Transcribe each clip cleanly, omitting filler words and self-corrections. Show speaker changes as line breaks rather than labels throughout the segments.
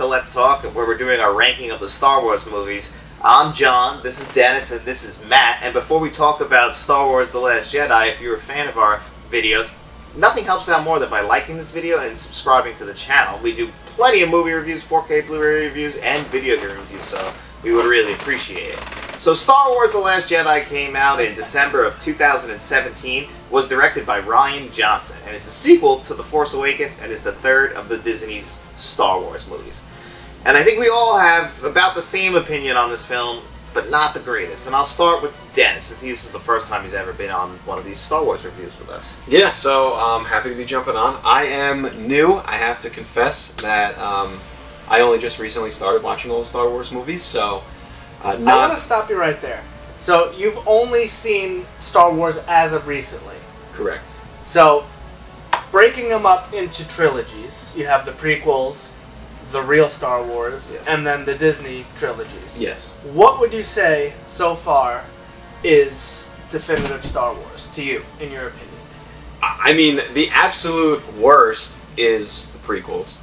to Let's Talk, where we're doing our ranking of the Star Wars movies. I'm John, this is Dennis, and this is Matt. And before we talk about Star Wars The Last Jedi, if you're a fan of our videos, nothing helps out more than by liking this video and subscribing to the channel. We do plenty of movie reviews, 4K Blu-ray reviews, and video game reviews, so we would really appreciate it. So Star Wars The Last Jedi came out in December of 2017, was directed by Rian Johnson, and is the sequel to The Force Awakens, and is the third of the Disney's Star Wars movies. And I think we all have about the same opinion on this film, but not the greatest. And I'll start with Dennis, since this is the first time he's ever been on one of these Star Wars reviews with us.
Yeah, so I'm happy to be jumping on. I am new. I have to confess that I only just recently started watching all the Star Wars movies, so
I want to stop you right there. So you've only seen Star Wars as of recently.
Correct.
So breaking them up into trilogies, you have the prequels, the real Star Wars,
yes,
and then the Disney trilogies.
Yes.
What would you say so far is definitive Star Wars to you, in your opinion?
I mean, the absolute worst is the prequels.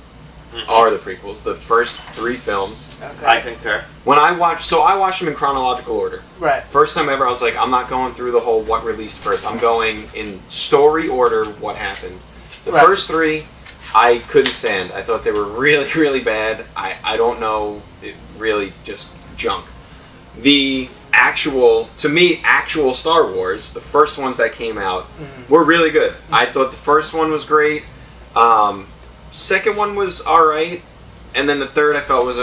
Are the prequels, the first three films.
Okay.
I concur.
When I watched them in chronological order.
Right.
First time ever, I was like, I'm not going through the whole what released first. I'm going in story order, what happened. The
Right.
first three, I couldn't stand. I thought they were really, really bad. I don't know, it really just junk. The actual Star Wars, the first ones that came out, were really good. I thought the first one was great. Second one was alright. And then the third I felt was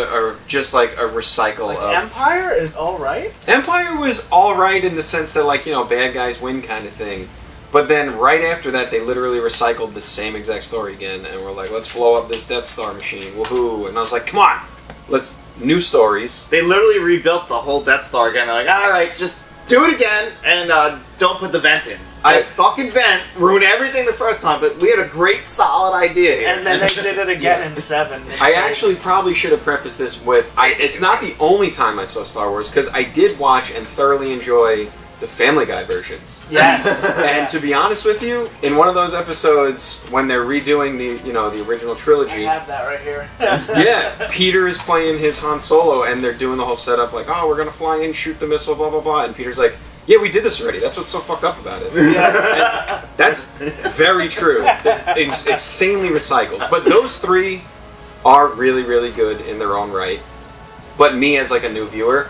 just like a recycle of...
Empire is alright?
Empire was alright in the sense that, like, you know, bad guys win kind of thing. But then right after that, they literally recycled the same exact story again. And we're like, let's blow up this Death Star machine. Woohoo. And I was like, come on. New stories.
They literally rebuilt the whole Death Star again. They're like, alright, just do it again, and don't put the vent in. That fucking vent ruined everything the first time, but we had a great, solid idea here.
And then they did it again in 7.
I actually probably should have prefaced this with, it's not the only time I saw Star Wars, because I did watch and thoroughly enjoy the Family Guy versions.
Yes.
And to be honest with you, in one of those episodes, when they're redoing the original trilogy...
I have that right here.
Yeah, Peter is playing his Han Solo, and they're doing the whole setup like, oh, we're going to fly in, shoot the missile, blah, blah, blah. And Peter's like, yeah, we did this already. That's what's so fucked up about it. Yeah. That's very true. It's insanely recycled. But those three are really, really good in their own right. But me, as like a new viewer,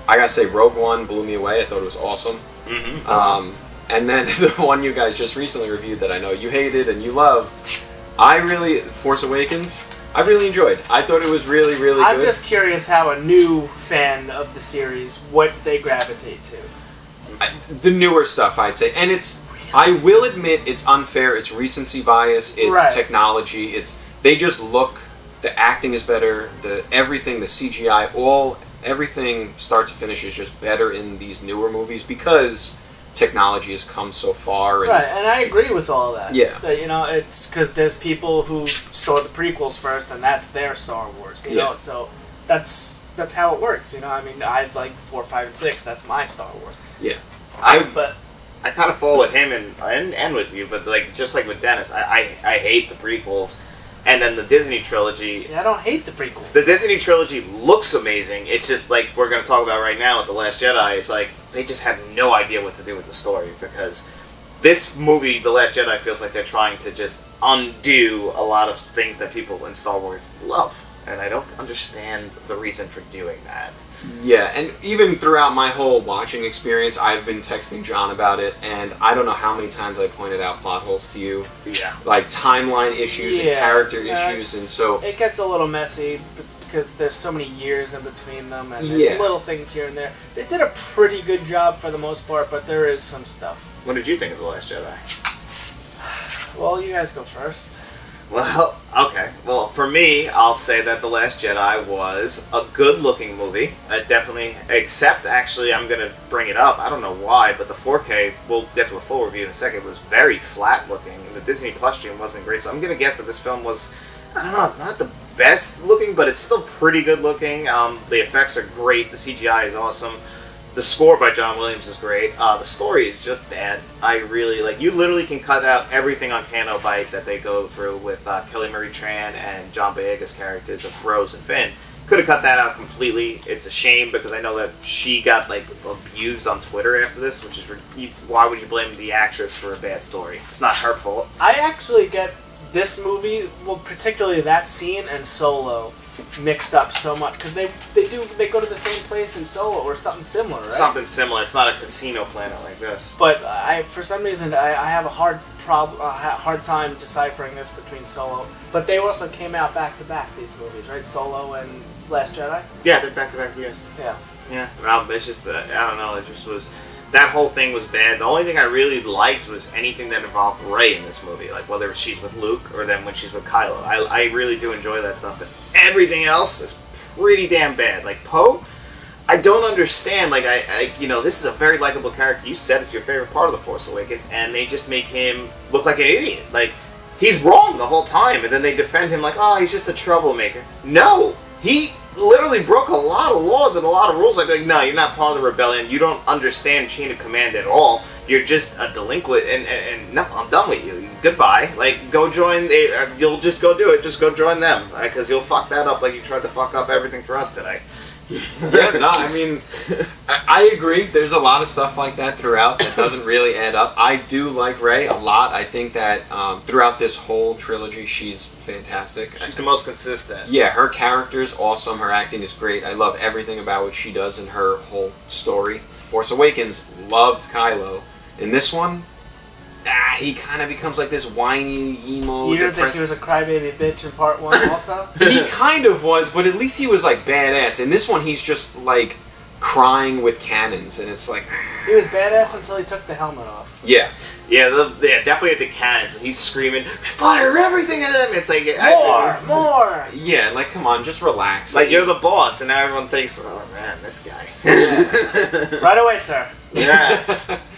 I gotta say, Rogue One blew me away. I thought it was awesome. And then the one you guys just recently reviewed that I know you hated and you loved, Force Awakens, I really enjoyed. I thought it was really, really good.
I'm just curious how a new fan of the series, what they gravitate to.
The newer stuff, I'd say. And I will admit, it's unfair. It's recency bias. It's technology. They just look, the acting is better, everything, the CGI, everything start to finish is just better in these newer movies because technology has come so far. And,
and I agree with all that.
Yeah.
That, you know, it's because there's people who saw the prequels first and that's their Star Wars, you know, so that's how it works, you know. I mean, I like 4, 5, and 6, that's my Star Wars.
Yeah.
I kind of fall with him and with you, but like just like with Dennis, I hate the prequels, and then the Disney trilogy.
See, I don't hate the prequels.
The Disney trilogy looks amazing. It's just like we're going to talk about right now with The Last Jedi. It's like they just have no idea what to do with the story because this movie, The Last Jedi, feels like they're trying to just undo a lot of things that people in Star Wars love. And I don't understand the reason for doing that.
Yeah, and even throughout my whole watching experience, I've been texting John about it, and I don't know how many times I pointed out plot holes to you.
Yeah.
Like timeline issues and character issues, and so...
It gets a little messy because there's so many years in between them, and there's little things here and there. They did a pretty good job for the most part, but there is some stuff.
What did you think of The Last Jedi?
Well, you guys go first.
Well, okay. Well, for me, I'll say that The Last Jedi was a good-looking movie. Definitely, except, actually, I'm going to bring it up. I don't know why, but the 4K, we'll get to a full review in a second, was very flat-looking. The Disney Plus stream wasn't great, so I'm going to guess that this film was, I don't know, it's not the best-looking, but it's still pretty good-looking. The effects are great. The CGI is awesome. The score by John Williams is great. The story is just bad. I really like. You literally can cut out everything on Cano Bite that they go through with Kelly Marie Tran and John Boyega's characters of Rose and Finn. Could have cut that out completely. It's a shame because I know that she got like abused on Twitter after this, which is why would you blame the actress for a bad story? It's not her fault.
I actually get this movie, well, particularly that scene and Solo, mixed up so much because they go to the same place in Solo or something similar, right?
Something similar. It's not a casino planet like this.
But for some reason, I have a hard time deciphering this between Solo. But they also came out back to back, these movies, right? Solo and Last Jedi.
Yeah, they're back to back years.
Yeah.
Yeah. Well, it's just I don't know. It just was. That whole thing was bad. The only thing I really liked was anything that involved Rey in this movie, like whether she's with Luke or then when she's with Kylo. I really do enjoy that stuff, but everything else is pretty damn bad. Like Poe, I don't understand. Like I this is a very likable character. You said it's your favorite part of The Force Awakens, and they just make him look like an idiot. Like he's wrong the whole time, and then they defend him like, oh, he's just a troublemaker. No, he literally broke a lot of laws and a lot of rules. I'd be like, no, you're not part of the rebellion. You don't understand chain of command at all. You're just a delinquent, and no, I'm done with you. Goodbye. Like, go join. You'll just go do it. Just go join them, because you'll fuck that up like you tried to fuck up everything for us today.
Yeah, no, I mean, I agree. There's a lot of stuff like that throughout that doesn't really add up. I do like Rey a lot. I think that throughout this whole trilogy, she's fantastic.
She's the most consistent.
Yeah, her character's awesome. Her acting is great. I love everything about what she does in her whole story. Force Awakens loved Kylo. In this one, he kind of becomes like this whiny, emo,
You don't
depressed...
think he was a crybaby bitch in part 1 also?
He kind of was, but at least he was like badass. In this one, he's just like crying with cannons, and it's like...
He was badass until he took the helmet off.
Yeah.
Yeah, definitely at the cannons when he's screaming, fire everything at them. It's like
more.
Yeah, like come on, just relax.
Like you're the boss, and now everyone thinks, oh man, this guy.
Right away, sir.
Yeah.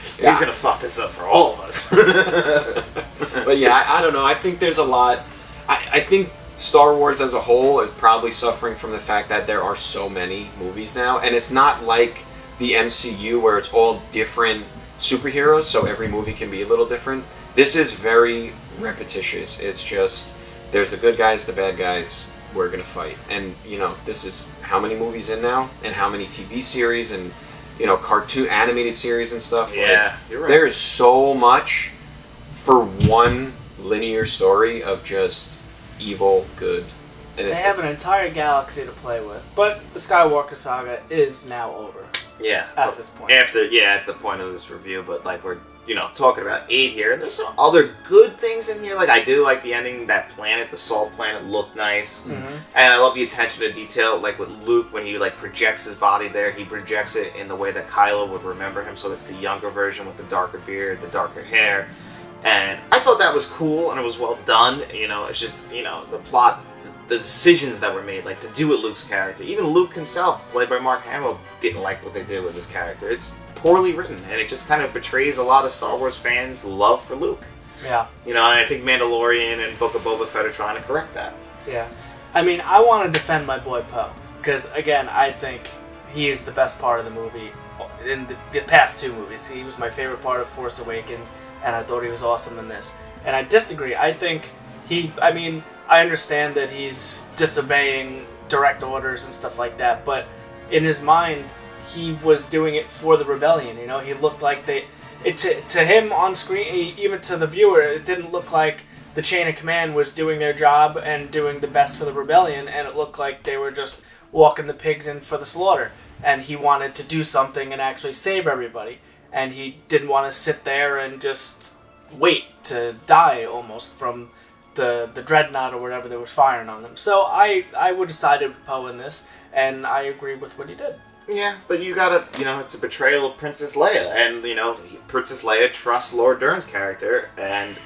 He's gonna fuck this up for all of us.
But yeah, I don't know. I think there's a lot. I think Star Wars as a whole is probably suffering from the fact that there are so many movies now, and it's not like the MCU where it's all different superheroes, so every movie can be a little different. This is very repetitious. It's just, there's the good guys, the bad guys, we're gonna fight. And, this is how many movies in now, and how many TV series, and, cartoon animated series and stuff.
Yeah, you're right.
There's so much for one linear story of just evil, good. And
they have an entire galaxy to play with, but the Skywalker saga is now over.
Yeah.
At this point.
At the point of this review, but like we're, talking about 8 here, and there's some other good things in here. Like I do like the ending, that planet, the salt planet looked nice. Mm-hmm. And I love the attention to detail, like with Luke, when he like projects his body there, he projects it in the way that Kylo would remember him, so it's the younger version with the darker beard, the darker hair. And I thought that was cool, and it was well done. It's just, the plot, the decisions that were made, like to do with Luke's character. Even Luke himself, played by Mark Hamill, didn't like what they did with his character. It's poorly written, and it just kind of betrays a lot of Star Wars fans' love for Luke.
Yeah.
And I think Mandalorian and Book of Boba Fett are trying to correct that.
Yeah. I mean, I want to defend my boy Poe, because, again, I think he is the best part of the movie in the past 2 movies. He was my favorite part of Force Awakens, and I thought he was awesome in this. And I disagree. I think I understand that he's disobeying direct orders and stuff like that, but in his mind, he was doing it for the rebellion. He looked like to him on screen, even to the viewer, it didn't look like the chain of command was doing their job and doing the best for the rebellion, and it looked like they were just walking the pigs in for the slaughter. And he wanted to do something and actually save everybody, and he didn't want to sit there and just wait to die almost from the dreadnought or whatever that was firing on them. So I would have sided with Poe in this, and I agree with what he did.
Yeah, but you gotta, it's a betrayal of Princess Leia, and, Princess Leia trusts Laura Dern's character, and,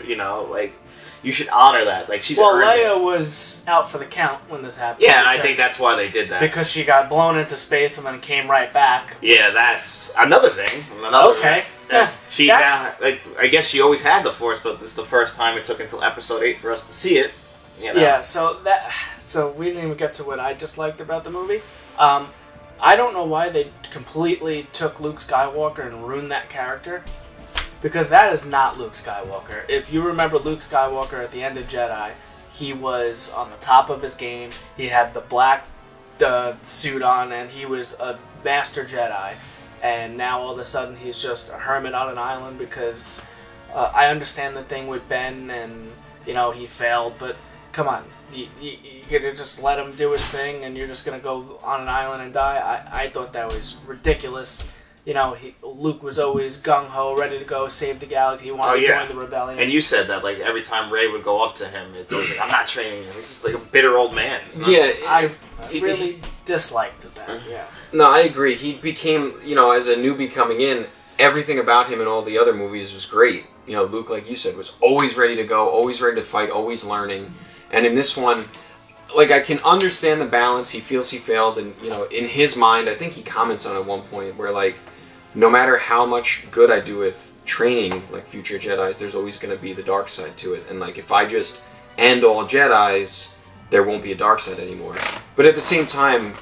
you should honor that. Like, she's earned
Leia
it.
was out for the count when this happened.
Yeah, and I think that's why they did that.
Because she got blown into space and then came right back.
Yeah, that's another thing.
Okay.
I guess she always had the Force, but this is the first time it took until Episode 8 for us to see it.
Yeah, so we didn't even get to what I disliked about the movie. I don't know why they completely took Luke Skywalker and ruined that character. Because that is not Luke Skywalker. If you remember Luke Skywalker at the end of Jedi, he was on the top of his game. He had the black suit on, and he was a master Jedi. And now all of a sudden he's just a hermit on an island because I understand the thing with Ben and, you know, he failed, but come on. You gonna just let him do his thing and you're just gonna go on an island and die? I thought that was ridiculous. You know, Luke was always gung-ho, ready to go save the galaxy. He wanted to join the rebellion.
And you said that, like, every time Rey would go up to him, it's always like, I'm not training him. He's just like a bitter old man.
Yeah.
I really disliked that, yeah.
No, I agree. He became, you know, as a newbie coming in, everything about him in all the other movies was great. You know, Luke, like you said, was always ready to go, always ready to fight, always learning. And in this one, like, I can understand the balance. He feels he failed, and, you know, in his mind, I think he comments on it at one point where, like, no matter how much good I do with training, like, future Jedis, there's always going to be the dark side to it. And, like, if I just end all Jedis, there won't be a dark side anymore. But at the same time,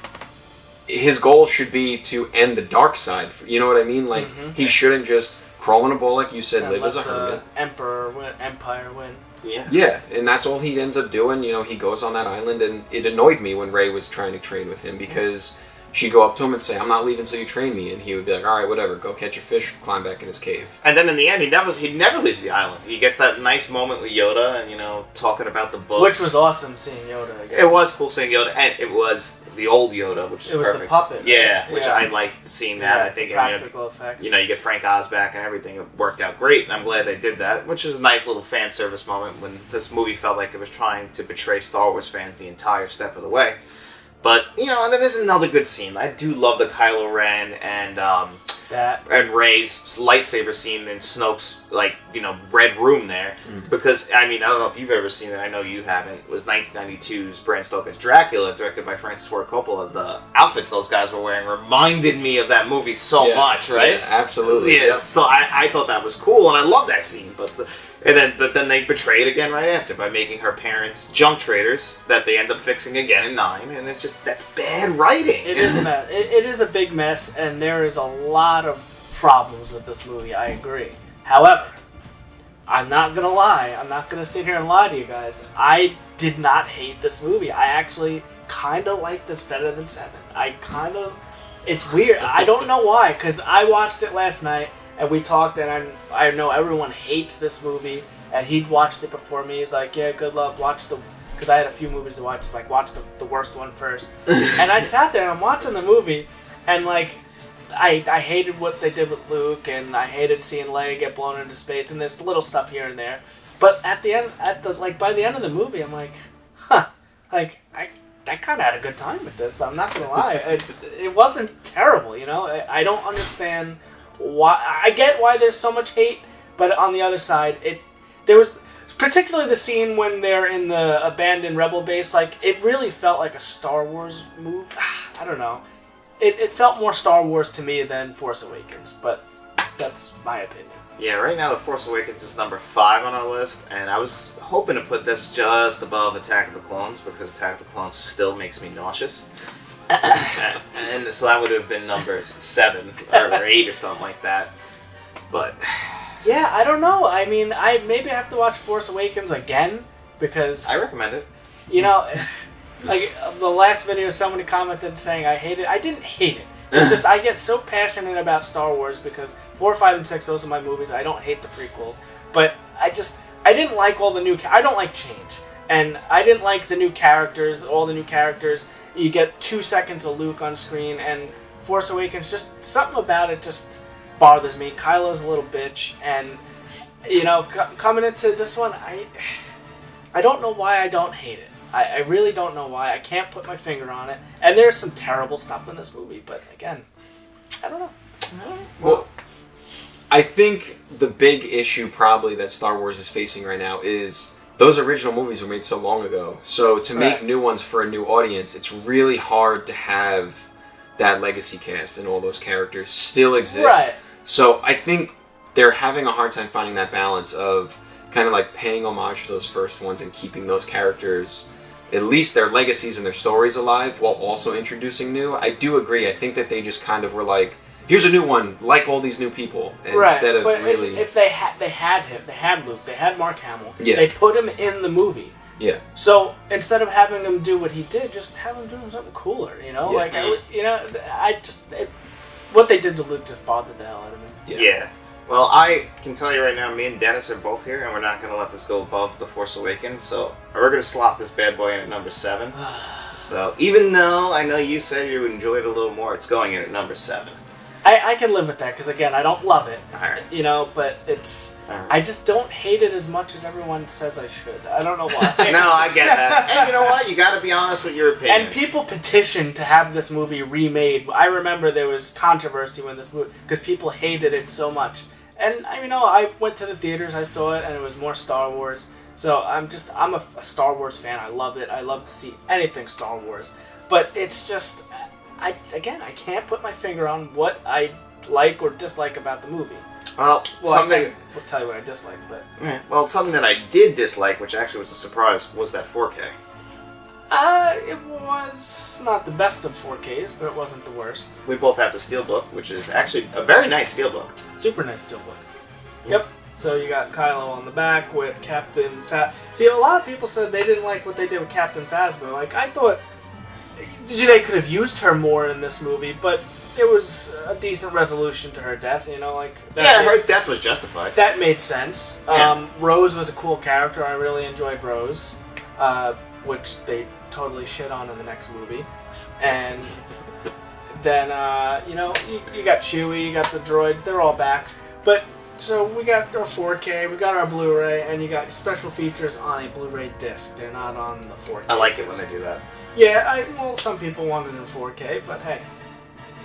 his goal should be to end the dark side. You know what I mean? Like, he shouldn't just crawl in a bowl, like you said, live as a hermit.
Empire win.
Yeah.
Yeah, and that's all he ends up doing. You know, he goes on that island, and it annoyed me when Rey was trying to train with him because she'd go up to him and say, I'm not leaving until you train me. And he would be like, all right, whatever, go catch a fish, climb back in his cave.
And then in the end, he never leaves the island. He gets that nice moment with Yoda and, you know, talking about the books.
Which was awesome seeing Yoda again.
It was cool seeing Yoda, and it was the old Yoda, which is perfect.
It was the puppet.
Yeah, which I liked seeing that.
Yeah,
I think
practical effects.
You know, you get Frank Oz back and everything. It worked out great, and I'm glad they did that, which is a nice little fan service moment when this movie felt like it was trying to betray Star Wars fans the entire step of the way. But, you know, and then there's another good scene. I do love the Kylo Ren and Rey's lightsaber scene in Snoke's, like, you know, red room there. Because, I mean, I don't know if you've ever seen it. I know you haven't. It was 1992's Bram Stoker's Dracula, directed by Francis Ford Coppola. The outfits those guys were wearing reminded me of that movie so much, right?
Yeah, absolutely.
Yeah, so I thought that was cool, and I love that scene. But then they betray it again right after by making her parents junk traders that they end up fixing again in 9, and it's just, that's bad writing.
It is a mess. It is a big mess, and there is a lot of problems with this movie. I agree. However, I'm not gonna lie. I'm not gonna sit here and lie to you guys. I did not hate this movie. I actually kind of like this better than 7. It's weird. I don't know why, because I watched it last night. And we talked, and I know everyone hates this movie, and he'd watched it before me. He's like, yeah, good luck, because I had a few movies to watch. He's like, watch the worst one first. And I sat there, and I'm watching the movie, and, like, I hated what they did with Luke, and I hated seeing Leia get blown into space, and there's little stuff here and there. But by the end of the movie, I'm like, like, I kind of had a good time with this. I'm not going to lie. It wasn't terrible, you know? I don't understand why. I get why there's so much hate, but on the other side, there was particularly the scene when they're in the abandoned rebel base. Like, it really felt like a Star Wars movie. I don't know. It felt more Star Wars to me than Force Awakens, but that's my opinion.
Yeah, right now The Force Awakens is number 5 on our list, and I was hoping to put this just above Attack of the Clones because Attack of the Clones still makes me nauseous. and so that would have been number 7 or 8 or something like that. But
yeah, I don't know. I mean, I maybe have to watch Force Awakens again because
I recommend it.
You know, like the last video, somebody commented saying I hate it. I didn't hate it. It's just I get so passionate about Star Wars because 4, 5, and 6, those are my movies. I don't hate the prequels, but I didn't like all the new. I don't like change, and I didn't like the new characters. All the new characters. You get 2 seconds of Luke on screen, and Force Awakens, just something about it just bothers me. Kylo's a little bitch, and, you know, coming into this one, I don't know why I don't hate it. I really don't know why. I can't put my finger on it. And there's some terrible stuff in this movie, but again, I don't know.
Well, I think the big issue probably that Star Wars is facing right now is those original movies were made so long ago. So to make new ones for a new audience, it's really hard to have that legacy cast and all those characters still exist.
Right.
So I think they're having a hard time finding that balance of kind of like paying homage to those first ones and keeping those characters at least their legacies and their stories alive while also introducing new. I do agree. I think that they just kind of were like, here's a new one, like all these new people, instead of
but
really.
If they had him, they had Luke, they had Mark Hamill,
Yeah.
they put him in the movie.
Yeah.
So instead of having him do what he did, just have him do something cooler. You know, what they did to Luke just bothered the hell out of me.
Yeah. Well, I can tell you right now, me and Dennis are both here, and we're not going to let this go above The Force Awakens, so we're going to slot this bad boy in at number 7. So, even though I know you said you enjoyed it a little more, it's going in at number 7.
I can live with that, because again, I don't love it,
Alright.
you know, but it's...
Alright.
I just don't hate it as much as everyone says I should. I don't know why.
No, I get that. And you know what? You got to be honest with your opinion.
And people petitioned to have this movie remade. I remember there was controversy when this movie... because people hated it so much. And, I went to the theaters, I saw it, and it was more Star Wars. So I'm a Star Wars fan. I love it. I love to see anything Star Wars. But it's just... I can't put my finger on what I like or dislike about the movie.
Well, something...
I'll tell you what I dislike, but...
Well, something that I did dislike, which actually was a surprise, was that 4K.
It was not the best of 4Ks, but it wasn't the worst.
We both have the Steelbook, which is actually a very nice Steelbook.
Super nice steelbook. Yep. So you got Kylo on the back with Captain Phasma. See, a lot of people said they didn't like what they did with Captain Phasma. Like, I thought they could have used her more in this movie, but there was a decent resolution to her death,
Her death was justified.
That made sense.
Yeah.
Rose was a cool character. I really enjoyed Rose, which they totally shit on in the next movie. And then, you got Chewie, you got the droid, they're all back. But, so we got our 4K, we got our Blu-ray, and you got special features on a Blu-ray disc. They're not on the 4K.
I like it when they do that.
Yeah, some people want it in 4K, but hey,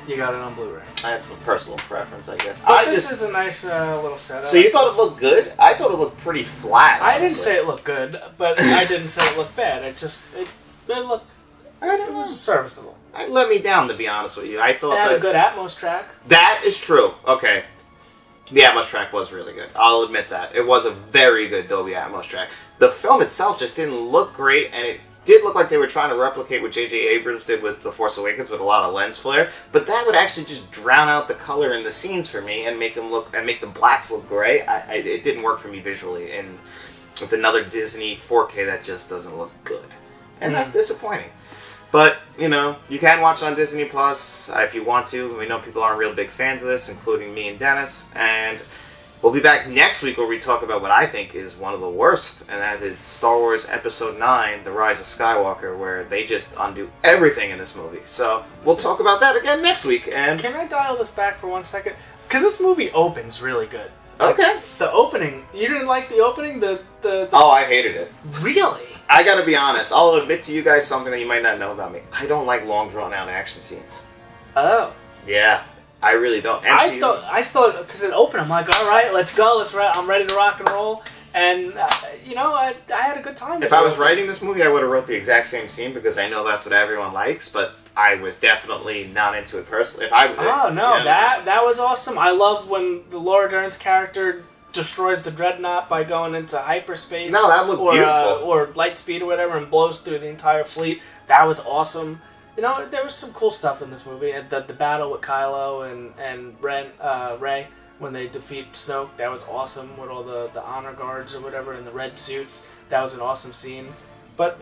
you got it on Blu-ray.
That's my personal preference, I guess.
But this is a nice little setup.
So you thought it looked good? I thought it looked pretty flat.
I didn't say it looked good, but I didn't say it looked bad. It was serviceable.
It let me down, to be honest with you. I thought
It had a good Atmos track.
That is true. Okay. The Atmos track was really good. I'll admit that. It was a very good Dolby Atmos track. The film itself just didn't look great, and it did look like they were trying to replicate what J.J. Abrams did with The Force Awakens with a lot of lens flare, but that would actually just drown out the color in the scenes for me and make the blacks look gray. It didn't work for me visually, and it's another Disney 4K that just doesn't look good. And that's disappointing. But, you can watch it on Disney Plus if you want to. We know people aren't real big fans of this, including me and Dennis. And we'll be back next week where we talk about what I think is one of the worst, and that is Star Wars Episode 9, The Rise of Skywalker, where they just undo everything in this movie. So we'll talk about that again next week. And
Can I dial this back for 1 second? Because this movie opens really good.
Okay.
The opening. You didn't like the opening?
Oh, I hated it.
Really?
I gotta be honest. I'll admit to you guys something that you might not know about me. I don't like long, drawn-out action scenes.
Oh.
Yeah, I really don't. MCU,
I thought, because it opened, I'm like, all right, let's go, I'm ready to rock and roll. And, I had a good time.
If I was writing this movie, I would have wrote the exact same scene because I know that's what everyone likes, but I was definitely not into it personally.
That was awesome. I love when the Laura Dern's character destroys the dreadnought by going into hyperspace.
No, that looked beautiful.
Or light speed or whatever, and blows through the entire fleet. That was awesome. There was some cool stuff in this movie. The battle with Kylo and Rey when they defeat Snoke, that was awesome. With all the honor guards or whatever in the red suits, that was an awesome scene. But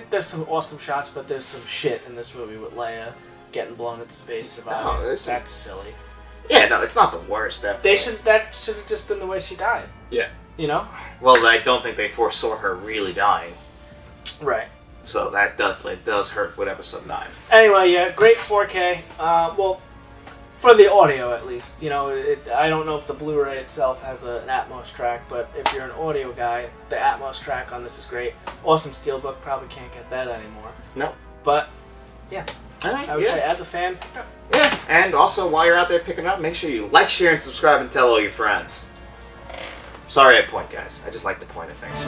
there's some awesome shots, but there's some shit in this movie with Leia getting blown into space. That's silly.
Yeah, no, it's not the worst.
That should have just been the way she died.
Yeah.
Well, I don't think they foresaw her really dying.
Right.
So that definitely does hurt with Episode 9.
Anyway, yeah, great 4K. Well, for the audio at least. I don't know if the Blu-ray itself has an Atmos track, but if you're an audio guy, the Atmos track on this is great. Awesome Steelbook, probably can't get that anymore.
No.
But, yeah.
Alright,
I would say, as a fan,
yeah, and also while you're out there picking it up, make sure you like, share, and subscribe, and tell all your friends. Sorry I point, guys. I just like the point of things.